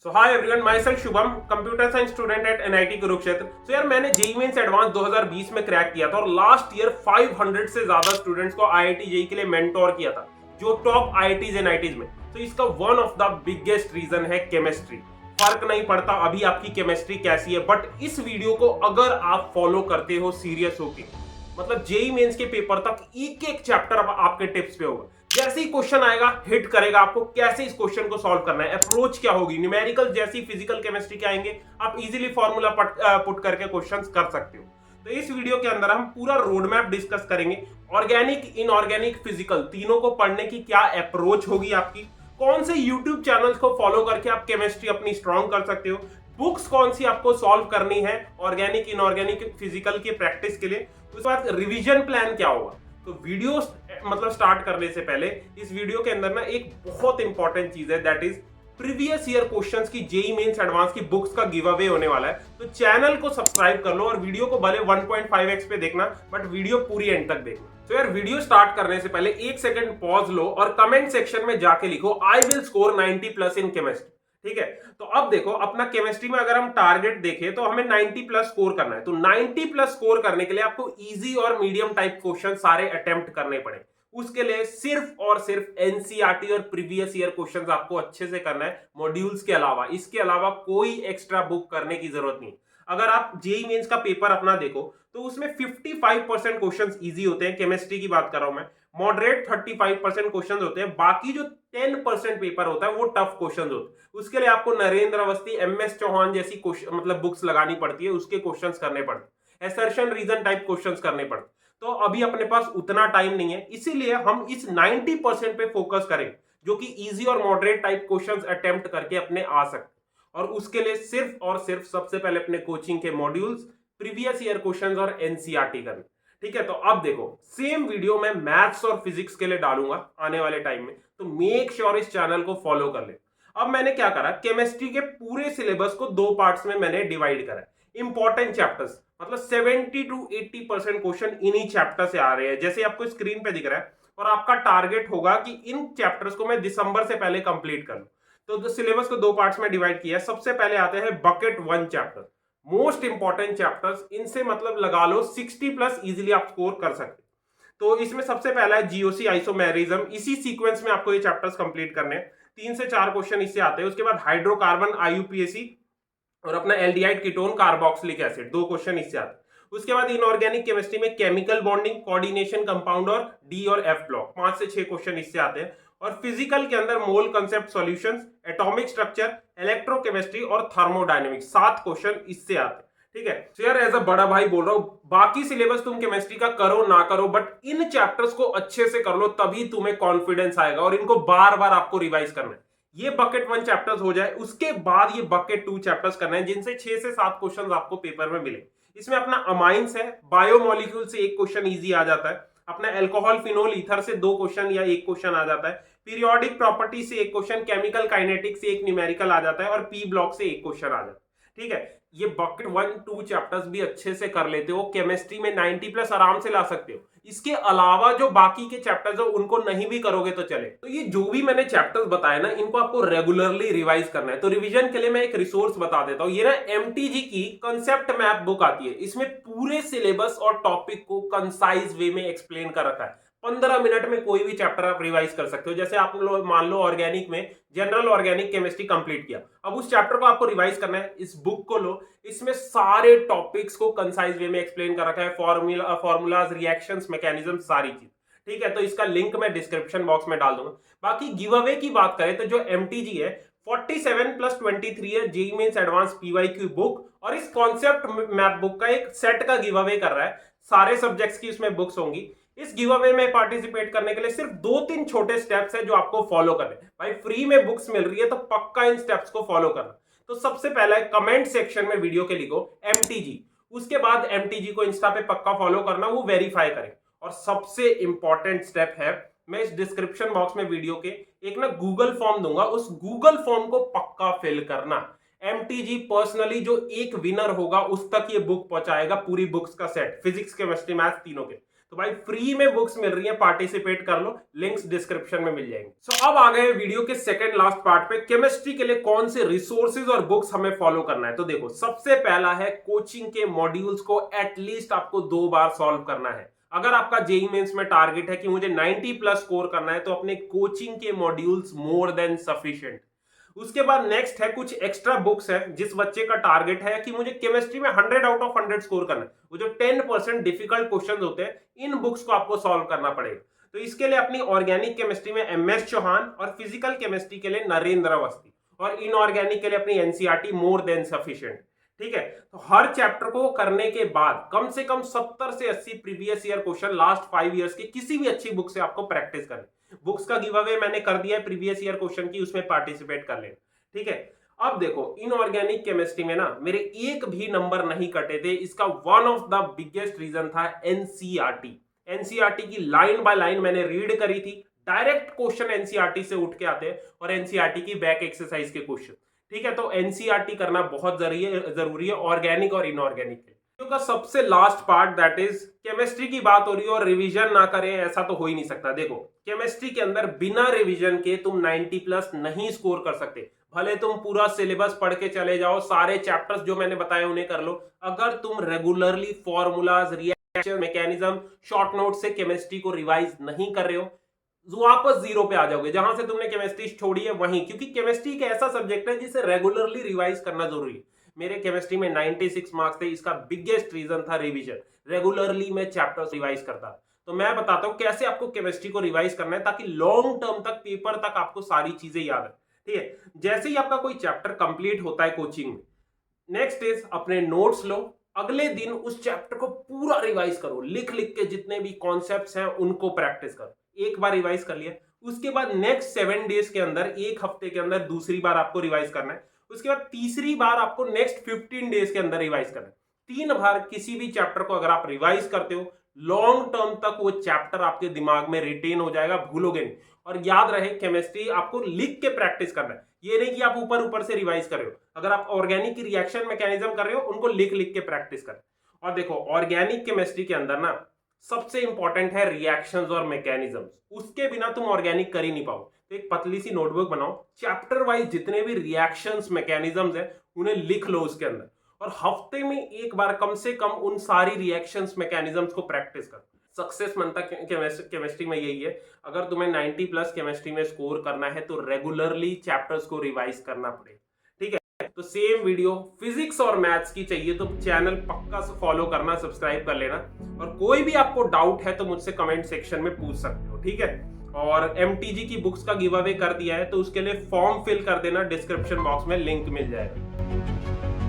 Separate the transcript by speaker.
Speaker 1: So hi everyone, myself Shubham, computer science student at NIT Kurukshetra. So यार मैंने JEE mains advance 2020 में crack किया था और लास्ट ईयर 500 से ज्यादा स्टूडेंट्स को आईआईटी जेईई के लिए मेंटोर किया था, जो टॉप आईआईटीज एनआईटीज में। तो इसका one of the biggest reason है केमिस्ट्री। फर्क नहीं पड़ता अभी आपकी केमिस्ट्री कैसी है, बट इस वीडियो को अगर आप फॉलो करते हो सीरियस होके, मतलब जेईई मेंस के पेपर तक एक एक चैप्टर आपके टिप्स पे होगा। जैसे ही क्वेश्चन आएगा हिट करेगा आपको कैसे इस क्वेश्चन को सॉल्व करना है, अप्रोच क्या होगी, न्यूमेरिकल जैसी फिजिकल केमिस्ट्री के आएंगे, आप इजीली फॉर्मूला पुट करके क्वेश्चंस कर सकते हो। तो इस वीडियो के अंदर हम पूरा रोड मैप डिस्कस करेंगे। ऑर्गेनिक, इनऑर्गेनिक, फिजिकल तीनों को पढ़ने की क्या अप्रोच होगी आपकी, कौन से यूट्यूब चैनल्स को फॉलो करके आप केमिस्ट्री अपनी स्ट्रॉन्ग कर सकते हो, बुक्स कौन सी आपको सॉल्व करनी है ऑर्गेनिक, इनऑर्गेनिक, फिजिकल की प्रैक्टिस के लिए, उसके बाद रिवीजन प्लान क्या होगा। तो वीडियो मतलब स्टार्ट करने से पहले इस वीडियो के अंदर ना एक बहुत इंपॉर्टेंट चीज है, that is previous year questions की जेईई मेंस एडवांस की बुक्स का गिव अवे होने वाला है। तो चैनल को सब्सक्राइब कर लो और वीडियो को भले 1.5x पे देखना, बट वीडियो पूरी एंड तक देखना। तो यार वीडियो स्टार्ट करने से पहले एक सेकंड पॉज लो और कमेंट सेक्शन में जाके लिखो I will score 90+ in chemistry. ठीक है, तो अब देखो अपना केमिस्ट्री में अगर हम टारगेट देखें तो हमें 90+ स्कोर करना है। तो 90+ स्कोर करने के लिए आपको इजी और मीडियम टाइप क्वेश्चन सारे अटेम्प्ट करने पड़े। उसके लिए सिर्फ और सिर्फ एनसीईआरटी और प्रीवियस ईयर क्वेश्चंस आपको अच्छे से करना है मॉड्यूल्स के अलावा। इसके अलावा कोई एक्स्ट्रा बुक करने की जरूरत नहीं। अगर आप जेईई मेंस का पेपर अपना देखो तो उसमें 55% क्वेश्चंस इजी होते हैं, केमिस्ट्री की बात कर रहा हूं मैं। मॉडरेट 35% क्वेश्चंस होते हैं, बाकी जो 10% पेपर होता है वो टफ क्वेश्चंस होते हैं। उसके लिए आपको नरेंद्र अवस्थी, एमएस चौहान जैसी मतलब बुक्स लगानी पड़ती है, उसके क्वेश्चंस करने पड़ते हैं, असर्शन रीजन टाइप क्वेश्चंस करने पड़ते हैं। तो अभी अपने पास उतना टाइम नहीं है, इसीलिए हम इस 90% पे फोकस करें जो कि इजी और मॉडरेट टाइप क्वेश्चंस अटेम्प्ट करके अपने आ सकते। और उसके लिए सिर्फ और सिर्फ सबसे पहले अपने कोचिंग के मॉड्यूल्स, प्रीवियस ईयर क्वेश्चंस और एनसीईआरटी करने। ठीक है, तो अब देखो सेम वीडियो मैं मैथ्स और फिजिक्स के लिए डालूंगा आने वाले टाइम में, तो मेक श्योर इस चैनल को फॉलो कर ले। अब मैंने क्या करा, केमिस्ट्री के पूरे सिलेबस को दो पार्ट्स में मैंने डिवाइड करा। इंपॉर्टेंट चैप्टर्स, मतलब 70 to 80% क्वेश्चन इन्हीं चैप्टर से आ रहे हैं, जैसे आपको स्क्रीन पे दिख रहा है। और आपका टारगेट होगा कि इन चैप्टर्स को मैं दिसंबर से पहले कंप्लीट कर लूं। तो सिलेबस को दो पार्ट्स में डिवाइड किया। सबसे पहले आते हैं bucket 1 chapter, most important chapters. इनसे मतलब लगा लो 60+ इजीली आप स्कोर कर सकते। तो इसमें सबसे पहला है जीओसी आइसोमेरिज्म। इसी सीक्वेंस में आपको ये चैप्टर्स कंप्लीट करने हैं। 3 से 4 क्वेश्चन इससे आते हैं। उसके बाद हाइड्रोकार्बन आईयूपीएसी और अपना aldehyde ketone carboxylic acid, 2 question इससे आते हैं। उसके बाद इनऑर्गेनिक केमिस्ट्री में केमिकल बॉन्डिंग, कोऑर्डिनेशन, कंपाउंड और डी और एफ ब्लॉक, 5 से 6 क्वेश्चन इससे आते हैं। और फिजिकल के अंदर मोल concept solutions, atomic structure, electrochemistry और थर्मोडायनेमिक्स, 7 क्वेश्चन इससे आते हैं। ठीक है, तो यार एज अ बड़ा भाई बोल रहा हूं, बाकी सिलेबस तुम केमिस्ट्री का करो ना करो, बट इन चैप्टर्स को अच्छे से कर लो, तभी तुम्हें कॉन्फिडेंस आएगा। और इनको बार बार आपको रिवाइज करना है। ये बकेट 1 चैप्टर्स हो जाए, उसके बाद ये बकेट 2 चैप्टर्स करना है, जिनसे 6 से 7 क्वेश्चंस आपको पेपर में मिले। इसमें अपना अमाइंस है, बायोमोलिक्यूल से 1 क्वेश्चन इजी आ जाता है। अपना एल्कोहल, फिनोल, ईथर से 2 क्वेश्चन या 1 क्वेश्चन आ जाता है। पीरियोडिक प्रॉपर्टी से 1 क्वेश्चन, केमिकल काइनेटिक्स से 1 न्यूमेरिकल आ जाता है और पी ब्लॉक से 1 क्वेश्चन आ जाता है। ठीक है, ये बकेट 1-2 चैप्टर्स भी अच्छे से कर लेते हो, केमिस्ट्री में 90+ आराम से ला सकते हो। इसके अलावा जो बाकी के चैप्टर्स हो उनको नहीं भी करोगे तो चले। तो ये जो भी मैंने चैप्टर्स बताए ना, इनको आपको रेगुलरली रिवाइज करना है। तो रिवीजन के लिए मैं एक रिसोर्स बता देता हूं। ये ना एमटीजी की कंसेप्ट मैप बुक आती है। इसमें पूरे सिलेबस और टॉपिक को कंसाइज वे में एक्सप्लेन कर रखा है। 15 मिनट में कोई भी चैप्टर आप रिवाइज कर सकते हो। जैसे आप मान लो ऑर्गेनिक में जनरल ऑर्गेनिक केमिस्ट्री कंप्लीट किया, अब उस चैप्टर को आपको रिवाइज करना है, इस बुक को लो। इसमें सारे टॉपिक्स को कंसाइज वे में एक्सप्लेन कर रखा है, फॉर्मूलाज, रिएक्शंस, मैकेनिज्म, सारी चीज। ठीक है, तो इसका लिंक मैं डिस्क्रिप्शन बॉक्स में डाल दूंगा। बाकी गिव अवे की बात करें तो जो एमटीजी है 47+23 है JEE mains advance PYQ book, और इस कॉन्सेप्ट मैप बुक का एक सेट का गिव अवे कर रहा है। सारे सब्जेक्ट्स की उसमें बुक्स होंगी। इस गिव अवे में पार्टिसिपेट करने के लिए सिर्फ 2-3 छोटे स्टेप्स हैं जो आपको फॉलो करने। भाई फ्री में बुक्स मिल रही है तो पक्का इन स्टेप्स को फॉलो करना। तो सबसे पहला कमेंट सेक्शन में वीडियो के लिखो एमटीजी, उसके बाद एमटीजी को इंस्टा पे पक्का फॉलो करना, वो वेरीफाई करें। और सबसे इंपॉर्टेंट स्टेप है, मैं इस डिस्क्रिप्शन बॉक्स में वीडियो के एक ना गूगल फॉर्म दूंगा, उस गूगल फॉर्म को पक्का फिल करना। एमटीजी पर्सनली जो एक विनर होगा उस तक ये बुक पहुंचाएगा, पूरी बुक्स का सेट, फिजिक्स, केमिस्ट्री, मैथ्स तीनों के। तो भाई फ्री में बुक्स मिल रही है, पार्टिसिपेट कर लो, लिंक्स डिस्क्रिप्शन में मिल जाएंगे। सो अब आ गए वीडियो के सेकंड लास्ट पार्ट पे, केमिस्ट्री के लिए कौन से रिसोर्सेज और बुक्स हमें फॉलो करना है। तो देखो, सबसे पहला है कोचिंग के मॉड्यूल्स को एटलीस्ट आपको 2 बार सॉल्व करना है। अगर आपका जेईई मेंस में टारगेट है कि मुझे 90 प्लस स्कोर करना है, तो अपने कोचिंग के मॉड्यूल्स मोर देन सफिशिएंट। उसके बाद नेक्स्ट है कुछ एक्स्ट्रा बुक्स है। जिस बच्चे का टारगेट है कि मुझे केमिस्ट्री में 100 आउट ऑफ 100 स्कोर करना है, वो जो 10% डिफिकल्ट क्वेश्चंस होते हैं, इन बुक्स को आपको सॉल्व करना पड़ेगा। तो इसके लिए अपनी ऑर्गेनिक केमिस्ट्री में एमएस चौहान और फिजिकल केमिस्ट्री के लिए नरेंद्र अवस्थी और इनऑर्गेनिक के लिए अपनी एनसीईआरटी मोर देन सफिशिएंट। ठीक है, तो हर चैप्टर को करने के बाद कम से कम 70 से 80 previous year question last 5 years की किसी भी अच्छी बुक से आपको प्रैक्टिस करनी। बुक्स का गिव अवे मैंने कर दिया है प्रीवियस ईयर क्वेश्चन की, उसमें पार्टिसिपेट कर लेना। ठीक है, अब देखो, इनऑर्गेनिक केमिस्ट्री में ना मेरे एक भी नंबर नहीं कटे थे। इसका one of the biggest reason था एनसीईआरटी। एनसीईआरटी की लाइन बाय लाइन मैंने रीड करी थी। डायरेक्ट क्वेश्चन एनसीईआरटी से उठ के आते हैं और एनसीईआरटी की बैक एक्सरसाइज के क्वेश्चन। ठीक है, तो एनसीईआरटी करना बहुत जरूरी है ऑर्गेनिक और इनऑर्गेनिक के। का सबसे last part that is chemistry की बात हो रही है और रिवीजन ना करें, ऐसा तो हो ही नहीं सकता। देखो, केमिस्ट्री के अंदर बिना रिवीजन के तुम 90 प्लस नहीं स्कोर कर सकते। भले तुम पूरा सिलेबस पढ़ के चले जाओ, सारे चैप्टर्स जो मैंने बताए उन्हें कर लो, अगर तुम regularly formulas, reaction mechanism, short note से केमिस्ट्री को रिवाइज नहीं कर रहे हो, वापस जीरो पे आ जाओगे जहां से तुमने केमिस्ट्री छोड़ी है वहीं। क्योंकि केमिस्ट्री एक ऐसा सब्जेक्ट है जिसे रेगुलरली रिवाइज करना जरूरी है। मेरे केमिस्ट्री में 96 मार्क्स थे, इसका बिगेस्ट रीजन था रिवीजन। रेगुलरली मैं चैप्टर्स रिवाइज करता। तो मैं बताता हूं कैसे आपको केमिस्ट्री को रिवाइज करना है ताकि लॉन्ग टर्म तक, पेपर तक आपको सारी चीजें याद है। ठीक है, जैसे ही आपका कोई चैप्टर कंप्लीट होता है कोचिंग में, नेक्स्ट इज अपने नोट्स लो, अगले दिन उस चैप्टर को पूरा रिवाइज करो, लिख लिख के जितने भी कॉन्सेप्ट्स हैं उनको प्रैक्टिस करो। एक बार रिवाइज कर लिया, उसके बाद नेक्स्ट 7 डेज के अंदर, एक हफ्ते के अंदर दूसरी बार आपको रिवाइज करना है। उसके बाद तीसरी बार आपको नेक्स्ट 15 डेज के अंदर रिवाइज करना है। 3 बार किसी भी चैप्टर को अगर आप रिवाइज करते हो, लॉन्ग टर्म तक वो चैप्टर आपके दिमाग में रिटेन हो जाएगा, भूलोगे नहीं। और याद रहे, केमिस्ट्री आपको लिख के प्रैक्टिस करना है, ये नहीं कि आप ऊपर ऊपर से रिवाइज कर रहे हो। अगर आप ऑर्गेनिक की रिएक्शन मैकेनिज्म कर रहे हो, उनको लिख लिख के प्रैक्टिस करें। और देखो, ऑर्गेनिक केमिस्ट्री के अंदर ना सबसे इंपॉर्टेंट है रिएक्शंस और मैकेनिज्म्स। उसके बिना तुम ऑर्गेनिक कर ही नहीं पाओ। तो एक पतली सी नोटबुक बनाओ, चैप्टर वाइज जितने भी रिएक्शंस मैकेनिज्म्स हैं उन्हें लिख लो उसके अंदर, और हफ्ते में एक बार कम से कम उन सारी रिएक्शंस मैकेनिज्म्स को प्रैक्टिस करो। सक्सेस मनता केमिस्ट्री में यही है। अगर तुम्हें 90 प्लस केमिस्ट्री में स्कोर करना है तो रेगुलरली चैप्टर्स को रिवाइज करना पड़ेगा। ठीक है, तो सेम वीडियो फिजिक्स और मैथ्स की चाहिए तो चैनल पक्का से फॉलो करना, सब्सक्राइब कर लेना। और कोई भी आपको डाउट है तो मुझसे कमेंट सेक्शन में पूछ सकते हो। ठीक है, और एमटीजी की बुक्स का गिव अवे कर दिया है, तो उसके लिए फॉर्म फिल कर देना, डिस्क्रिप्शन बॉक्स में लिंक मिल जाएगा।